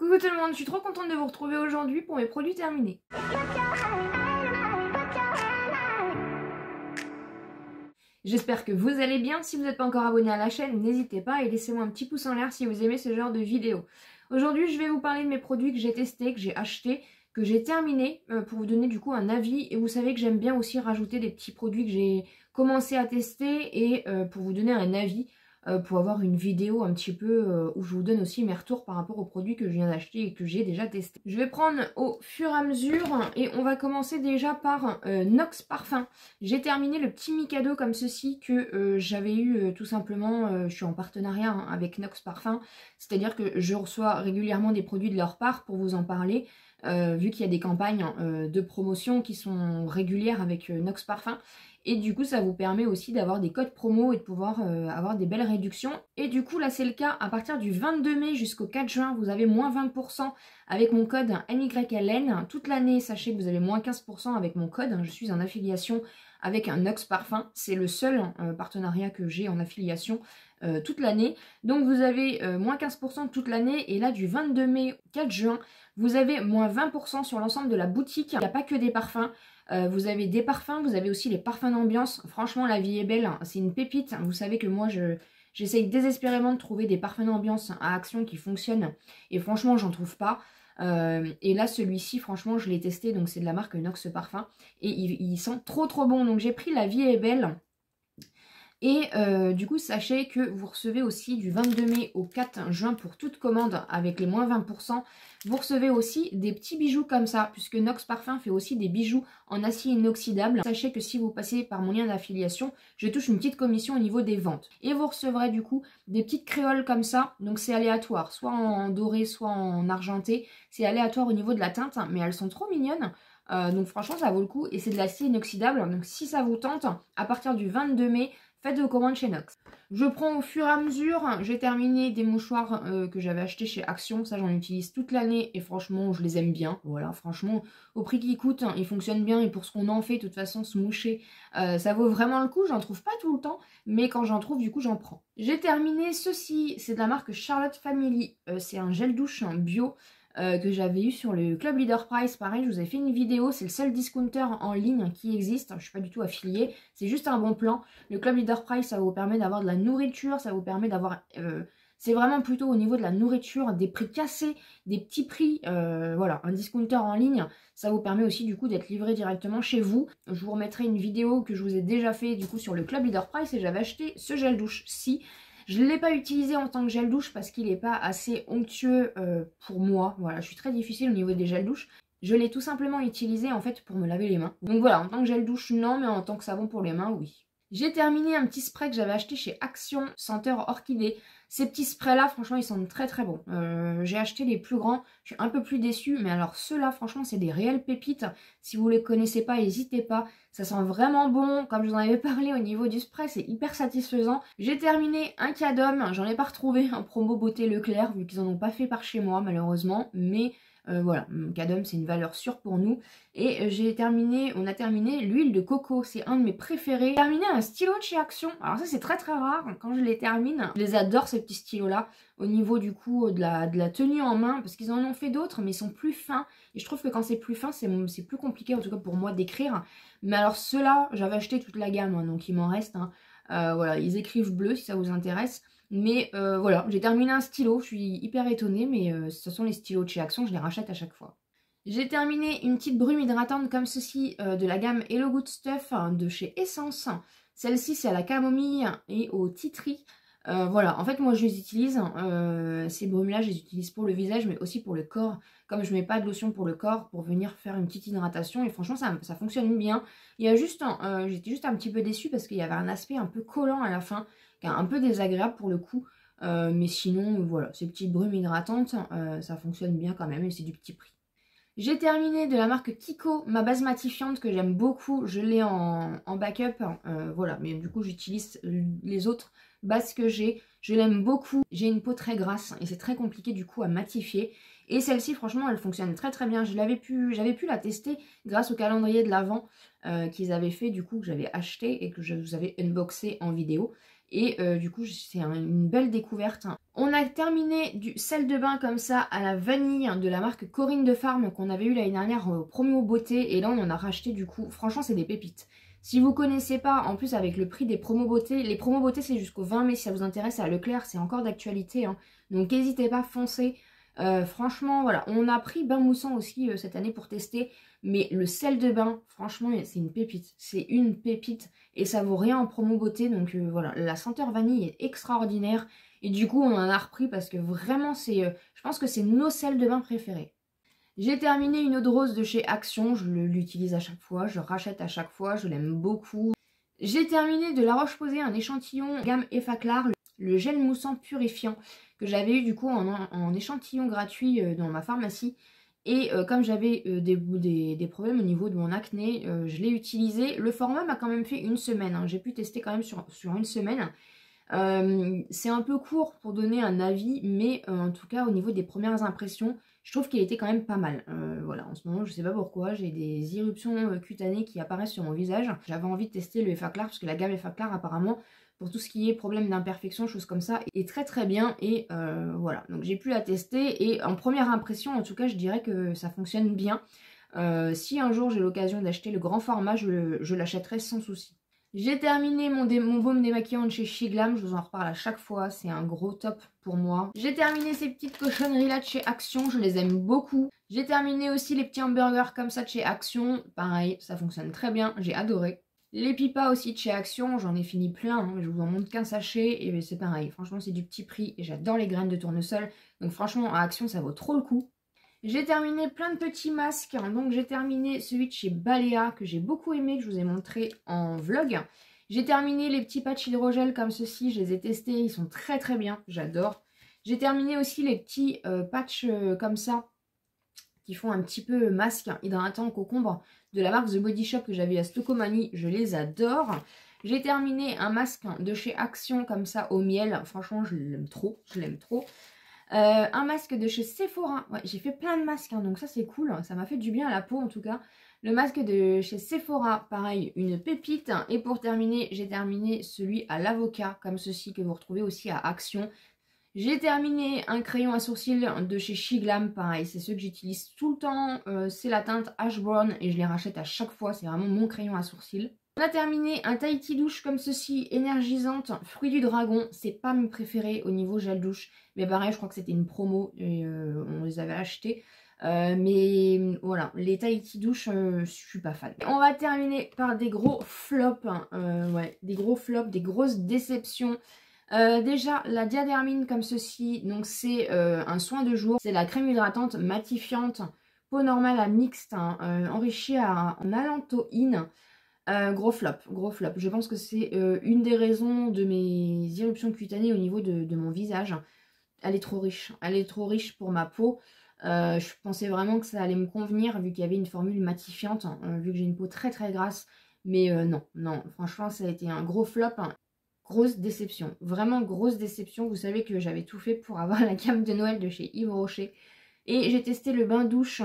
Coucou tout le monde, je suis trop contente de vous retrouver aujourd'hui pour mes produits terminés. J'espère que vous allez bien. Si vous n'êtes pas encore abonné à la chaîne, n'hésitez pas et laissez-moi un petit pouce en l'air si vous aimez ce genre de vidéos. Aujourd'hui, je vais vous parler de mes produits que j'ai testés, que j'ai achetés, que j'ai terminés pour vous donner du coup un avis. Et vous savez que j'aime bien aussi rajouter des petits produits que j'ai commencé à tester et pour vous donner un avis. Pour avoir une vidéo un petit peu où je vous donne aussi mes retours par rapport aux produits que je viens d'acheter et que j'ai déjà testé. Je vais prendre au fur et à mesure et on va commencer déjà par Nox Parfum. J'ai terminé le petit Mikado comme ceci que j'avais eu tout simplement, je suis en partenariat avec Nox Parfum, c'est-à-dire que je reçois régulièrement des produits de leur part pour vous en parler. Vu qu'il y a des campagnes de promotion qui sont régulières avec Nox Parfum. Et du coup, ça vous permet aussi d'avoir des codes promo et de pouvoir avoir des belles réductions. Et du coup, là, c'est le cas. À partir du 22 mai jusqu'au 4 juin, vous avez moins 20% avec mon code MYLN. Toute l'année, sachez que vous avez moins 15% avec mon code. Je suis en affiliation avec un Nox Parfum. C'est le seul partenariat que j'ai en affiliation toute l'année. Donc, vous avez moins 15% toute l'année. Et là, du 22 mai au 4 juin, vous avez moins 20% sur l'ensemble de la boutique. Il n'y a pas que des parfums. Vous avez des parfums, vous avez aussi les parfums d'ambiance. Franchement, la vie est belle, c'est une pépite. Vous savez que moi, j'essaye désespérément de trouver des parfums d'ambiance à Action qui fonctionnent. Et franchement, j'en trouve pas. Et là, celui-ci, franchement, je l'ai testé. Donc, c'est de la marque Nox Parfum. Et il sent trop bon. Donc, j'ai pris La vie est belle. Et du coup, sachez que vous recevez aussi du 22 mai au 4 juin pour toute commande avec les moins 20%. Vous recevez aussi des petits bijoux comme ça, puisque Nox Parfum fait aussi des bijoux en acier inoxydable. Sachez que si vous passez par mon lien d'affiliation, je touche une petite commission au niveau des ventes. Et vous recevrez du coup des petites créoles comme ça, donc c'est aléatoire, soit en doré, soit en argenté. C'est aléatoire au niveau de la teinte, mais elles sont trop mignonnes. Donc franchement, ça vaut le coup et c'est de l'acier inoxydable. Donc si ça vous tente, à partir du 22 mai, faites vos commandes chez Nox. Je prends au fur et à mesure. J'ai terminé des mouchoirs que j'avais achetés chez Action. Ça, j'en utilise toute l'année et franchement, je les aime bien. Voilà, franchement, au prix qu'ils coûtent, ils fonctionnent bien. Et pour ce qu'on en fait, de toute façon, se moucher, ça vaut vraiment le coup. J'en trouve pas tout le temps, mais quand j'en trouve, du coup, j'en prends. J'ai terminé ceci. C'est de la marque Charlotte Family. C'est un gel douche bio. Que j'avais eu sur le Club Leader Price. Pareil, je vous avais fait une vidéo, c'est le seul discounter en ligne qui existe, je suis pas du tout affiliée, c'est juste un bon plan. Le Club Leader Price, ça vous permet d'avoir de la nourriture, ça vous permet d'avoir... c'est vraiment plutôt au niveau de la nourriture, des prix cassés, des petits prix, voilà, un discounter en ligne, ça vous permet aussi du coup d'être livré directement chez vous. Je vous remettrai une vidéo que je vous ai déjà fait du coup sur le Club Leader Price et j'avais acheté ce gel douche-ci. Je ne l'ai pas utilisé en tant que gel douche parce qu'il n'est pas assez onctueux pour moi. Voilà, je suis très difficile au niveau des gels douche. Je l'ai tout simplement utilisé en fait pour me laver les mains. Donc voilà, en tant que gel douche, non, mais en tant que savon pour les mains, oui. J'ai terminé un petit spray que j'avais acheté chez Action, senteur orchidée. Ces petits sprays là, franchement, ils sont très bons. J'ai acheté les plus grands, je suis un peu plus déçue, mais alors ceux-là, franchement, c'est des réelles pépites. Si vous les connaissez pas, n'hésitez pas. Ça sent vraiment bon, comme je vous en avais parlé au niveau du spray, c'est hyper satisfaisant. J'ai terminé un Cadom, j'en ai pas retrouvé en promo beauté Leclerc, vu qu'ils en ont pas fait par chez moi, malheureusement, mais... voilà, Cadom c'est une valeur sûre pour nous. Et on a terminé l'huile de coco, c'est un de mes préférés. J'ai terminé un stylo de chez Action, alors ça c'est très rare quand je les termine. Je les adore ces petits stylos là, au niveau du coup de la tenue en main, parce qu'ils en ont fait d'autres mais ils sont plus fins. Et je trouve que quand c'est plus fin, c'est plus compliqué en tout cas pour moi d'écrire. Mais alors ceux-là, j'avais acheté toute la gamme, hein, donc il m'en reste. Hein. Voilà, ils écrivent bleu si ça vous intéresse. Mais voilà, j'ai terminé un stylo, je suis hyper étonnée, mais ce sont les stylos de chez Action, je les rachète à chaque fois. J'ai terminé une petite brume hydratante comme ceci de la gamme Hello Good Stuff de chez Essence. Celle-ci, c'est à la camomille et au tea tree. Voilà, en fait, moi, je les utilise. Ces brumes-là, je les utilise pour le visage, mais aussi pour le corps. Comme je mets pas de lotion pour le corps, pour venir faire une petite hydratation. Et franchement, ça fonctionne bien. Il y a juste, j'étais juste un petit peu déçue parce qu'il y avait un aspect un peu collant à la fin, un peu désagréable pour le coup. Mais sinon, voilà, ces petites brumes hydratantes, ça fonctionne bien quand même et c'est du petit prix. J'ai terminé de la marque Kiko, ma base matifiante que j'aime beaucoup. Je l'ai en backup, voilà, mais du coup j'utilise les autres bases que j'ai. Je l'aime beaucoup. J'ai une peau très grasse et c'est très compliqué du coup à matifier. Et celle-ci, franchement, elle fonctionne très bien. J'avais pu la tester grâce au calendrier de l'Avent qu'ils avaient fait, du coup, que j'avais acheté et que je vous avais unboxé en vidéo. Et du coup, c'est une belle découverte. On a terminé du sel de bain comme ça à la vanille de la marque Corinne de Farm qu'on avait eu l'année dernière au promo beauté. Et là on en a racheté du coup. Franchement c'est des pépites. Si vous connaissez pas, en plus avec le prix des promos beauté, les promos beauté c'est jusqu'au 20 mai si ça vous intéresse, à Leclerc c'est encore d'actualité. Hein. Donc n'hésitez pas, foncez. Franchement voilà, on a pris bain moussant aussi cette année pour tester. Mais le sel de bain, franchement c'est une pépite. C'est une pépite et ça vaut rien en promo beauté. Donc voilà, la senteur vanille est extraordinaire. Et du coup on en a repris parce que vraiment c'est, je pense que c'est nos sels de bain préférés. J'ai terminé une eau de rose de chez Action, je l'utilise à chaque fois, je rachète à chaque fois, je l'aime beaucoup. J'ai terminé de La Roche-Posay un échantillon gamme Effaclar, le gel moussant purifiant que j'avais eu du coup en échantillon gratuit dans ma pharmacie. Et comme j'avais des problèmes au niveau de mon acné, je l'ai utilisé. Le format m'a quand même fait une semaine, hein. J'ai pu tester quand même sur une semaine. C'est un peu court pour donner un avis, mais en tout cas au niveau des premières impressions, je trouve qu'il était quand même pas mal. Voilà, en ce moment je sais pas pourquoi, j'ai des éruptions cutanées qui apparaissent sur mon visage. J'avais envie de tester le Effaclar parce que la gamme Effaclar apparemment pour tout ce qui est problème d'imperfection, choses comme ça, est très très bien. Et voilà, donc j'ai pu la tester et en première impression en tout cas je dirais que ça fonctionne bien. Si un jour j'ai l'occasion d'acheter le grand format, je l'achèterai sans souci. J'ai terminé mon baume démaquillant de chez Shiglam, je vous en reparle à chaque fois, c'est un gros top pour moi. J'ai terminé ces petites cochonneries là de chez Action, je les aime beaucoup. J'ai terminé aussi les petits hamburgers comme ça de chez Action, pareil, ça fonctionne très bien, j'ai adoré. Les pipas aussi de chez Action, j'en ai fini plein, hein, je vous en montre qu'un sachet et c'est pareil, franchement c'est du petit prix et j'adore les graines de tournesol, donc franchement à Action ça vaut trop le coup. J'ai terminé plein de petits masques, donc j'ai terminé celui de chez Balea que j'ai beaucoup aimé, que je vous ai montré en vlog. J'ai terminé les petits patchs hydrogel comme ceci, je les ai testés, ils sont très très bien, j'adore. J'ai terminé aussi les petits patchs comme ça, qui font un petit peu masque hydratant concombre de la marque The Body Shop que j'avais à Stocomanie, je les adore. J'ai terminé un masque de chez Action comme ça au miel, franchement je l'aime trop, je l'aime trop. Un masque de chez Sephora, ouais, j'ai fait plein de masques, hein, donc ça c'est cool, ça m'a fait du bien à la peau en tout cas. Le masque de chez Sephora, pareil, une pépite. Et pour terminer, j'ai terminé celui à l'avocat, comme ceci que vous retrouvez aussi à Action. J'ai terminé un crayon à sourcils de chez Shiglam, pareil, c'est ceux que j'utilise tout le temps, c'est la teinte Ash Brown et je les rachète à chaque fois, c'est vraiment mon crayon à sourcils. On a terminé un Tahiti douche comme ceci, énergisante, fruit du dragon, c'est pas mes préférés au niveau gel douche, mais pareil je crois que c'était une promo et on les avait achetés. Mais voilà, les Tahiti douche, je suis pas fan. On va terminer par des gros flops, ouais, des gros flops, des grosses déceptions. Déjà la diadermine comme ceci, donc c'est un soin de jour, c'est la crème hydratante matifiante, peau normale à mixte, hein, enrichie en allantoïne. Gros flop, gros flop. Je pense que c'est une des raisons de mes éruptions cutanées au niveau de mon visage. Elle est trop riche pour ma peau. Je pensais vraiment que ça allait me convenir vu qu'il y avait une formule matifiante, vu que j'ai une peau très très grasse. Mais non, non, franchement ça a été un gros flop, hein. Grosse déception, vraiment grosse déception. Vous savez que j'avais tout fait pour avoir la gamme de Noël de chez Yves Rocher. Et j'ai testé le bain douche,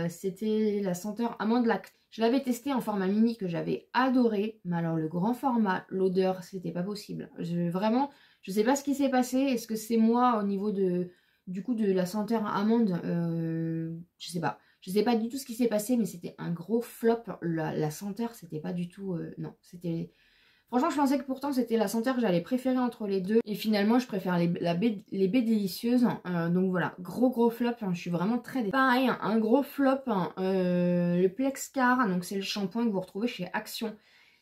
c'était la senteur amande lactée. Je l'avais testé en format mini que j'avais adoré, mais alors le grand format, l'odeur, c'était pas possible. Vraiment, je sais pas ce qui s'est passé. Est-ce que c'est moi au niveau du coup de la senteur amande, je sais pas. Je sais pas du tout ce qui s'est passé, mais c'était un gros flop. La senteur, c'était pas du tout, non, c'était... Franchement, je pensais que pourtant c'était la senteur que j'allais préférer entre les deux. Et finalement, je préfère les baies délicieuses. Donc voilà, gros flop. Hein, je suis vraiment très... Pareil, un gros flop. Le Plexcar, donc c'est le shampoing que vous retrouvez chez Action.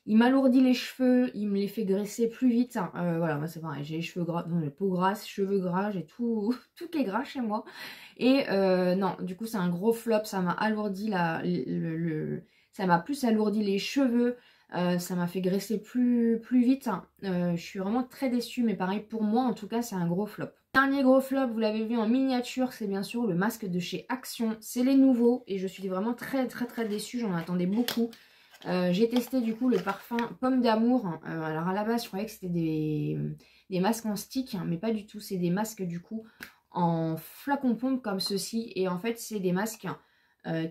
Il m'alourdit les cheveux, il me les fait graisser plus vite. Voilà, moi c'est pareil, j'ai les cheveux gras, non, les peaux grasses, cheveux gras, j'ai tout qui est gras chez moi. Et non, du coup c'est un gros flop, ça m'a alourdi ça m'a plus alourdi les cheveux. Ça m'a fait graisser plus vite. Je suis vraiment très déçue, mais pareil pour moi en tout cas c'est un gros flop. Dernier gros flop, vous l'avez vu en miniature, c'est bien sûr le masque de chez Action. C'est les nouveaux et je suis vraiment très déçue, j'en attendais beaucoup. J'ai testé du coup le parfum Pomme d'amour. Alors à la base je croyais que c'était des masques en stick, hein, mais pas du tout. C'est des masques du coup en flacon pompe comme ceci. Et en fait c'est des masques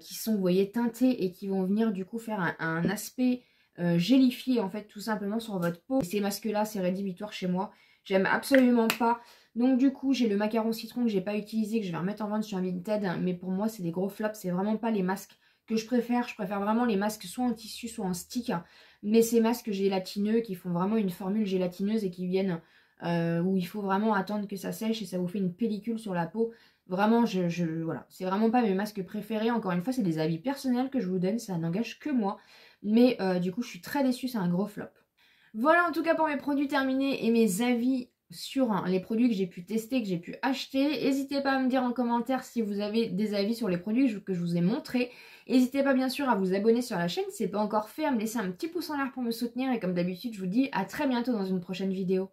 qui sont, vous voyez, teintés et qui vont venir du coup faire un aspect gélifié en fait tout simplement sur votre peau. Et ces masques là c'est rédhibitoire chez moi. J'aime absolument pas. Donc du coup, j'ai le macaron citron que j'ai pas utilisé, que je vais remettre en vente sur Vinted. Mais pour moi, c'est des gros flops. C'est vraiment pas les masques que je préfère. Je préfère vraiment les masques soit en tissu, soit en stick. Mais ces masques gélatineux qui font vraiment une formule gélatineuse et qui viennent où il faut vraiment attendre que ça sèche et ça vous fait une pellicule sur la peau. Vraiment, voilà, c'est vraiment pas mes masques préférés. Encore une fois, c'est des avis personnels que je vous donne, ça n'engage que moi. Mais du coup, je suis très déçue, c'est un gros flop. Voilà en tout cas pour mes produits terminés et mes avis sur les produits que j'ai pu tester, que j'ai pu acheter. N'hésitez pas à me dire en commentaire si vous avez des avis sur les produits que je vous ai montrés. N'hésitez pas bien sûr à vous abonner sur la chaîne si ce n'est pas encore fait, à me laisser un petit pouce en l'air pour me soutenir. Et comme d'habitude, je vous dis à très bientôt dans une prochaine vidéo.